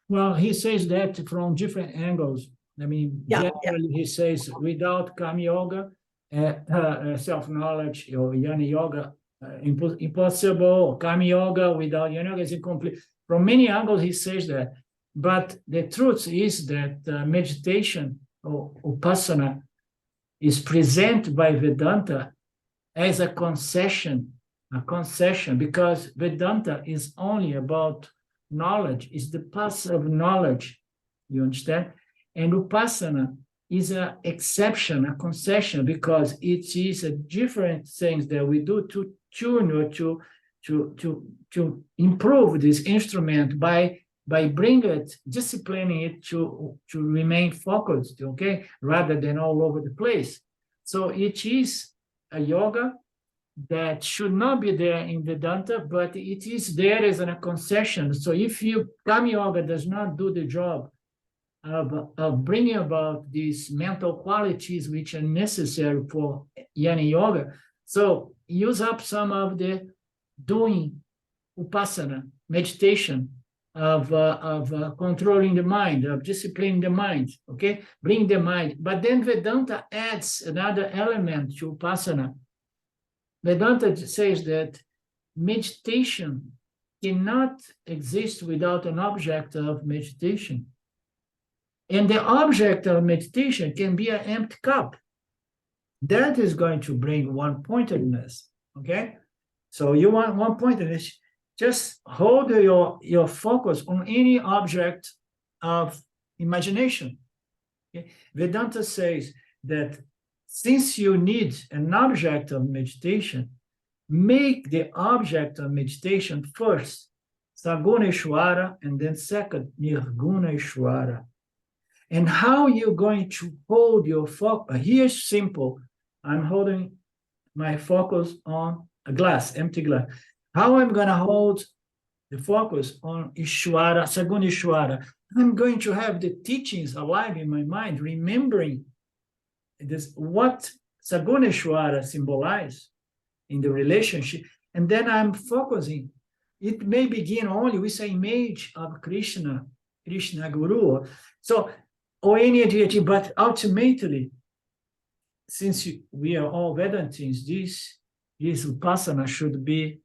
Well, he says that from different angles. I mean, Yeah, generally, he says without Kama Yoga, self-knowledge or Jnana Yoga, impossible. Kama Yoga without Jnana Yoga is incomplete. From many angles, he says that. But the truth is that meditation or upasana is presented by Vedanta as a concession, because Vedanta is only about knowledge, is the path of knowledge, you understand? And upasana is an exception, a concession, because it is a different things that we do to tune or to improve this instrument by bringing it, disciplining it to remain focused, okay, rather than all over the place. So it is a yoga that should not be there in Vedanta, but it is there as a concession. So if Kama Yoga does not do the job of bringing about these mental qualities which are necessary for Jnana Yoga, so use up some of the doing upasana, meditation, of controlling the mind, of disciplining the mind, okay? Bring the mind. But then Vedanta adds another element to upasana. Vedanta says that meditation cannot exist without an object of meditation. And the object of meditation can be an empty cup. That is going to bring one-pointedness, okay? So you want one-pointedness, just hold your focus on any object of imagination. Okay? Vedanta says that since you need an object of meditation, make the object of meditation first, Saguna Ishwara, and then second, Nirguna Ishwara. And how you're going to hold your focus, here's simple. I'm holding my focus on a glass, empty glass. How I'm going to hold the focus on Ishwara, Saguna Ishwara? I'm going to have the teachings alive in my mind, remembering this, what Saguna Ishwara symbolize in the relationship, and then I'm focusing. It may begin only with an image of Krishna Guru, so or any deity, but ultimately, since we are all Vedantins, this upasana should be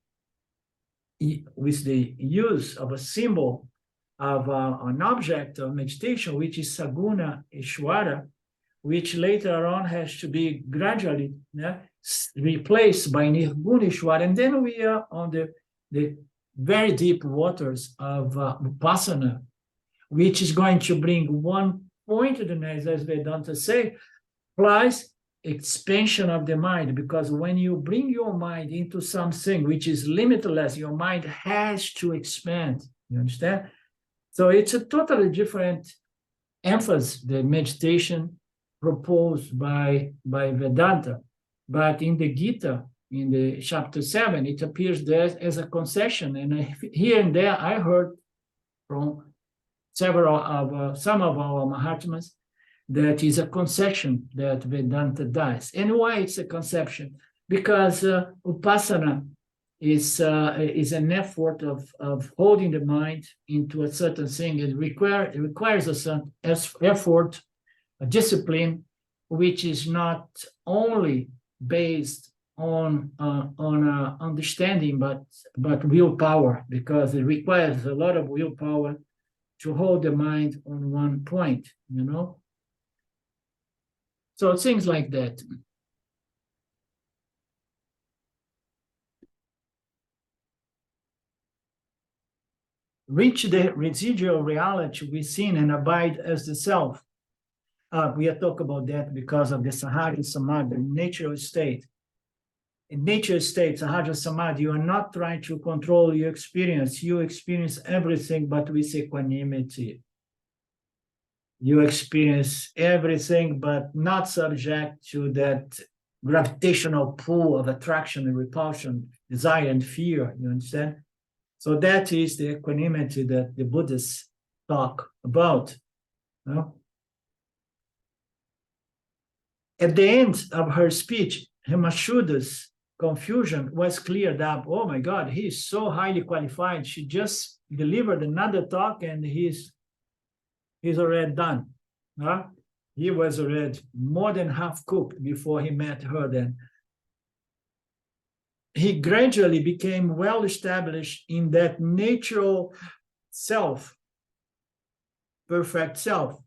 with the use of a symbol of an object of meditation, which is Saguna Ishwara, which later on has to be gradually replaced by Nirguna Ishwara. And then we are on the very deep waters of Upasana, which is going to bring one pointedness, as Vedanta say, plus expansion of the mind, because when you bring your mind into something which is limitless, your mind has to expand, you understand? So it's a totally different emphasis, the meditation proposed by Vedanta. But in the Gita, in the chapter 7, it appears there as a concession. And here and there, I heard from some of our Mahatmas that is a concession that Vedanta does. And why it's a conception? Because Upasana is an effort of holding the mind into a certain thing. It requires a certain effort, a discipline, which is not only based on understanding, but willpower, because it requires a lot of willpower to hold the mind on one point, you know? So things like that. Reach the residual reality within and abide as the self. We are talking about that because of the Sahaja Samadhi, natural state. In natural state, Sahaja Samadhi, you are not trying to control your experience. You experience everything, but with equanimity. You experience everything, but not subject to that gravitational pull of attraction and repulsion, desire and fear, you understand? So that is the equanimity that the Buddhists talk about. You know? At the end of her speech, Himashuda's confusion was cleared up. Oh my God, he is so highly qualified. She just delivered another talk and he's already done. Huh? He was already more than half cooked before he met her then. He gradually became well established in that natural self, perfect self,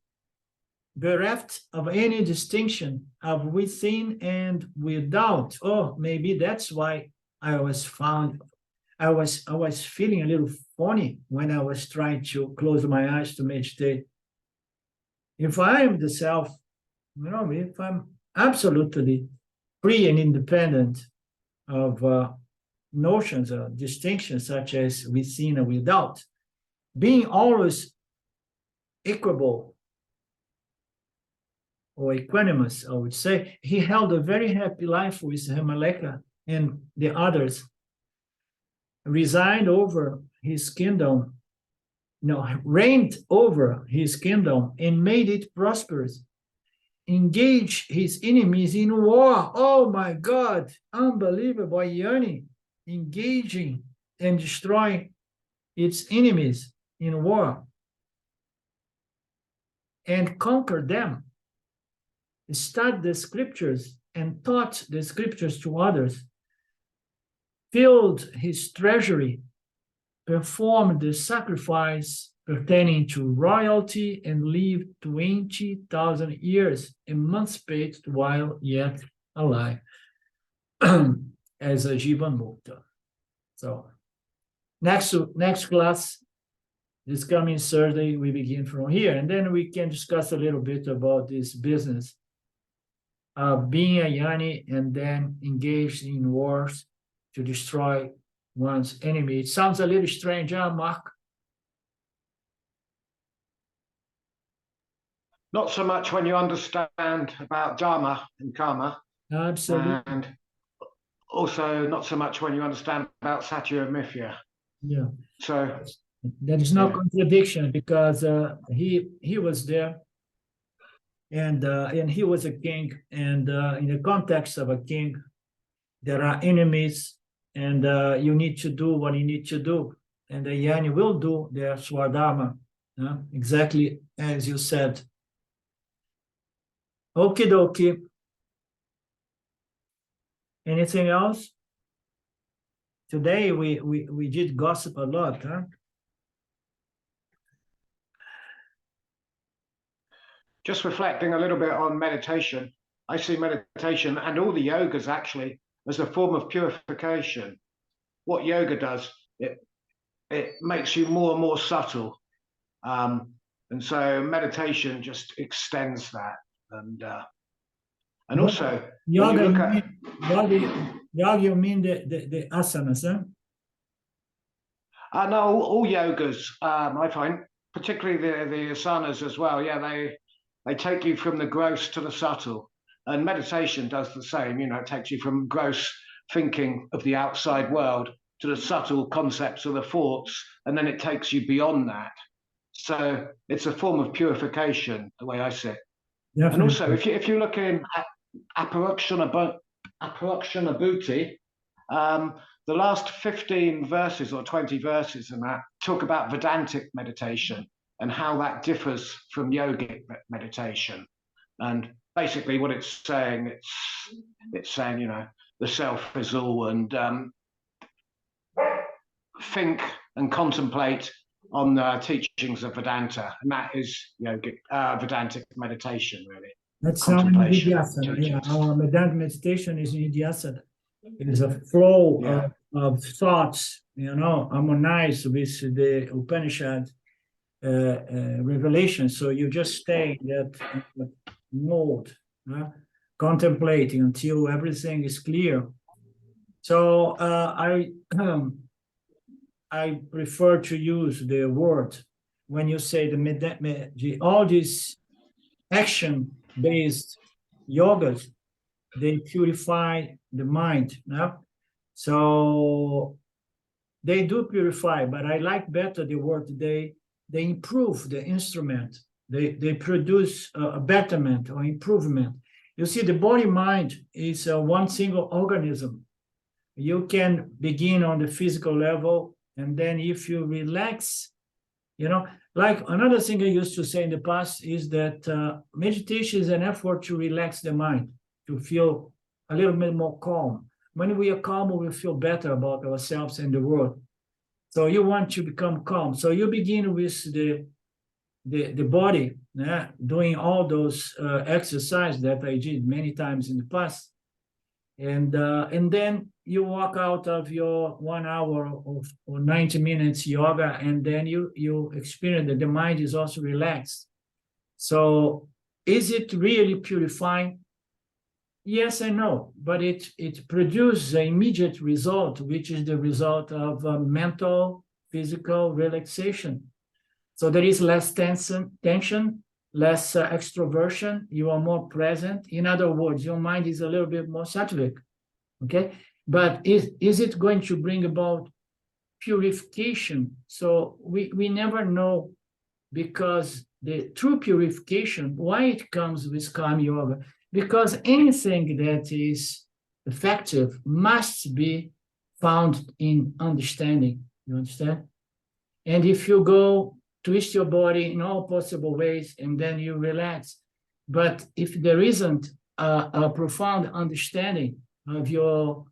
bereft of any distinction of within and without. Oh, maybe that's why I was feeling a little funny when I was trying to close my eyes to meditate. If I am the self, if I'm absolutely free and independent of notions or distinctions such as within and without, being always equable or equanimous, I would say, he held a very happy life with Himaleka and the others, resigned over his kingdom, reigned over his kingdom and made it prosperous, engaged his enemies in war. Oh my God, unbelievable, yearning, engaging and destroying its enemies in war and conquered them, studied the scriptures and taught the scriptures to others, filled his treasury, performed the sacrifice pertaining to royalty, and lived 20,000 years emancipated while yet alive as a Jivan Mukta. So next class, this coming Thursday, we begin from here, and then we can discuss a little bit about this business of being a Jnani and then engaged in wars to destroy one's enemy. It sounds a little strange, huh, Mark? Not so much when you understand about Dharma and Karma, Absolutely. and also not so much when you understand about Satya and Mithya. Yeah. So there is no contradiction, because he was there, and he was a king, and in the context of a king, there are enemies, and you need to do what you need to do, and the Jnani will do their Swadharma, exactly as you said. Okie dokie. Anything else? Today we did gossip a lot, huh? just reflecting a little bit on meditation, I see meditation and all the yogas actually as a form of purification. What yoga does, it makes you more and more subtle. And so meditation just extends that. And also, yoga, when you look yoga, you mean the asanas, huh? No, all yogas, I find, particularly the asanas as well. Yeah, they take you from the gross to the subtle, and meditation does the same. It takes you from gross thinking of the outside world to the subtle concepts of the thoughts, and then it takes you beyond that. So it's a form of purification, the way I see it. Definitely. And also, if you look in Aparakshana Bhuti, the last 15 verses or 20 verses in that talk about Vedantic meditation and how that differs from yogic meditation. And basically what it's saying, the self is all, and think and contemplate on the teachings of Vedanta. And that is yogic, Vedantic meditation, really. That's how Nidhyasana. Yeah, our Vedanta meditation is Nidhyasana. It is a flow of thoughts, harmonized with the Upanishad revelation. So you just stay in that mode, contemplating until everything is clear. So I prefer to use the word when you say all these action-based yogas, they purify the mind. So they do purify, but I like better the word they improve the instrument. They produce a betterment or improvement. You see, the body-mind is one single organism. You can begin on the physical level, and then if you relax, you know, like another thing I used to say in the past is that meditation is an effort to relax the mind, to feel a little bit more calm. When we are calm, we feel better about ourselves and the world. So you want to become calm. So you begin with the body, doing all those exercises that I did many times in the past. And then you walk out of your 1 hour or 90 minutes yoga, and then you experience that the mind is also relaxed. So is it really purifying? Yes and no, but it produces an immediate result, which is the result of mental, physical relaxation. So there is less tension, less extroversion. You are more present. In other words, your mind is a little bit more sattvic. Okay, but is it going to bring about purification? So we never know, because the true purification, why it comes with karma yoga, because anything that is effective must be found in understanding. You understand? And if you go twist your body in all possible ways and then you relax, but if there isn't a profound understanding of your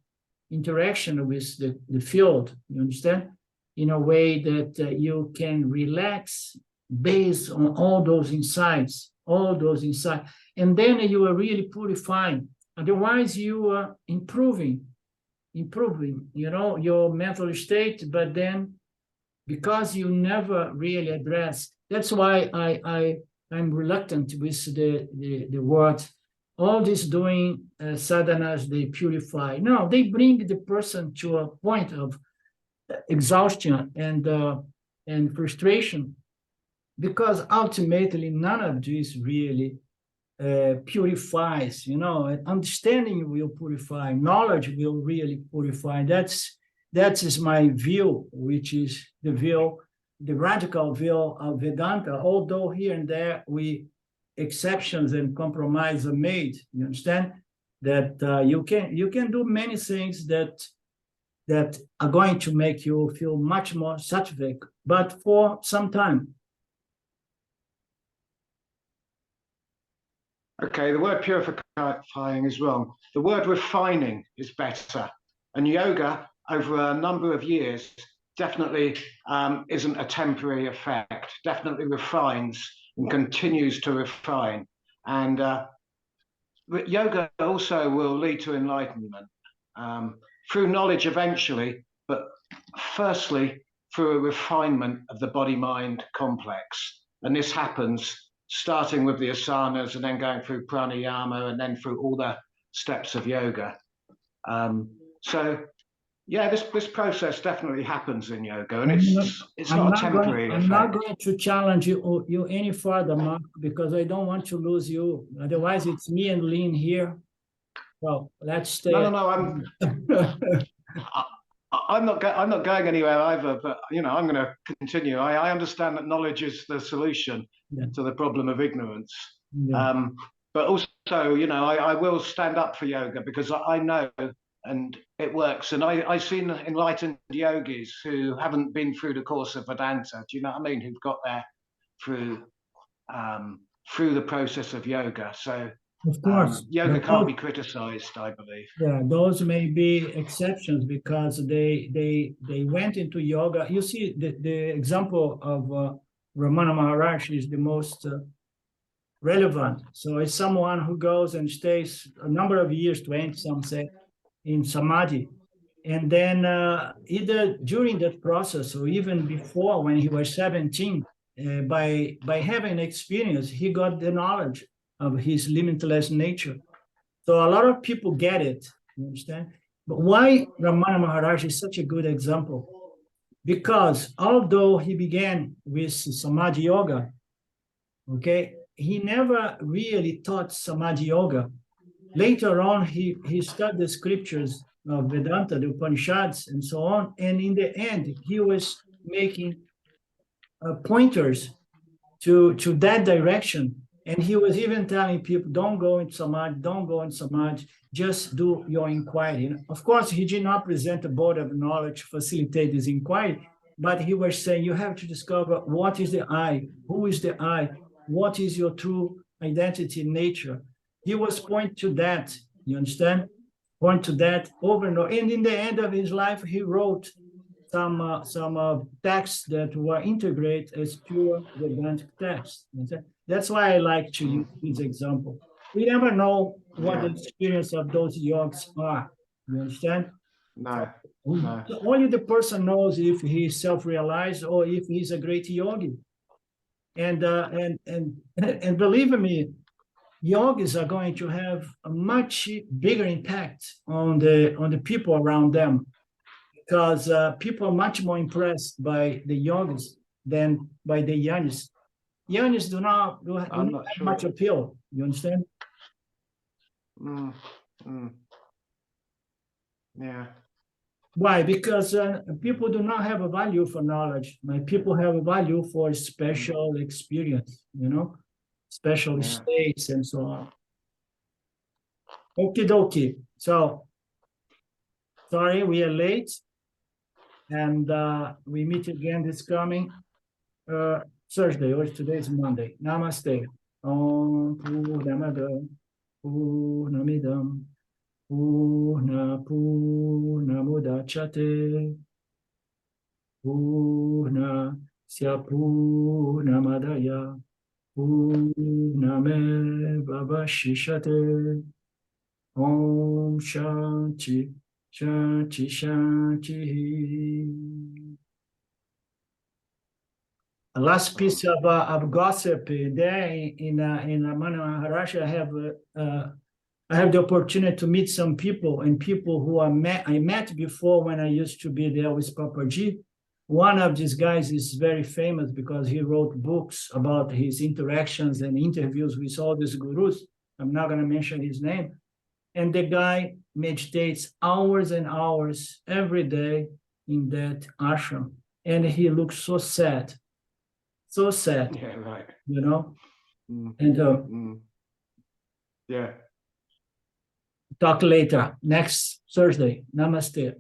interaction with the field, you understand, in a way that you can relax based on all those insights, and then you are really purifying. Otherwise, you are improving, you know, your mental state, but then because you never really address, that's why I'm reluctant with the word, all this doing sadhanas, they purify. No, they bring the person to a point of exhaustion and frustration, because ultimately none of this really purifies. You know, understanding will purify, knowledge will really purify. That is my view, which is the radical view of Vedanta, although here and there exceptions and compromises are made. You understand that you can do many things that are going to make you feel much more sattvic, but for some time. Okay, the word purifying is wrong. The word refining is better. And yoga, over a number of years, definitely isn't a temporary effect, definitely refines and continues to refine. And yoga also will lead to enlightenment through knowledge eventually, but firstly, through a refinement of the body-mind complex. And this happens starting with the asanas and then going through pranayama and then through all the steps of yoga. So yeah, this process definitely happens in yoga, and it's not a temporary effect. I'm not going to challenge you any further, Mark, because I don't want to lose you. Otherwise, it's me and Lynn here. Well, let's stay. No, I'm not going anywhere either. But you know, I'm going to continue. I understand that knowledge is the solution to the problem of ignorance. Yeah. But also, you know, I will stand up for yoga because I know. And it works. And I've seen enlightened yogis who haven't been through the course of Vedanta, do you know what I mean? Who've got there through the process of yoga. So of course, yoga can't be criticized, I believe. Yeah, those may be exceptions because they went into yoga. You see, the example of Ramana Maharaj is the most relevant. So it's someone who goes and stays a number of years, 20, some say, in Samadhi. And then either during that process or even before, when he was 17, by having experience, he got the knowledge of his limitless nature. So a lot of people get it, you understand? But why Ramana Maharaj is such a good example? Because although he began with Samadhi Yoga, okay, he never really taught Samadhi Yoga. Later on, he studied the scriptures of Vedanta, the Upanishads, and so on. And in the end, he was making pointers to that direction. And he was even telling people, don't go into Samadhi, don't go into Samadhi, just do your inquiry. Of course, he did not present a board of knowledge to facilitate this inquiry, but he was saying you have to discover what is the I, who is the I, what is your true identity, nature. He was pointing to that, you understand? Point to that over and over. And in the end of his life, he wrote some texts that were integrated as pure Vedantic texts. That's why I like to use this example. We never know what the experience of those yogis are. You understand? No, no. Only the person knows if he is self-realized or if he's a great yogi. And believe me, yogis are going to have a much bigger impact on the people around them, because people are much more impressed by the yogis than by the yanis. Yanis do not have much appeal. You understand? Yeah. Why? Because people do not have a value for knowledge. People have a value for special experience, special states and so on. Okie dokie. So, sorry, we are late. And we meet again this coming Thursday, or today is Monday. Namaste. Om Purnamada Purnamidam Purnamudachyate Purnasya Purnamadaya Purnamevavashishate. Om Shanti Shanti Shanti. A last piece of gossip there in Rahasya. I have the opportunity to meet some people, and people who I met before when I used to be there with Papaji. One of these guys is very famous because he wrote books about his interactions and interviews with all these gurus. I'm not going to mention his name. And the guy meditates hours and hours every day in that ashram. And he looks so sad. So sad. Yeah, right. And yeah. Talk later, next Thursday. Namaste.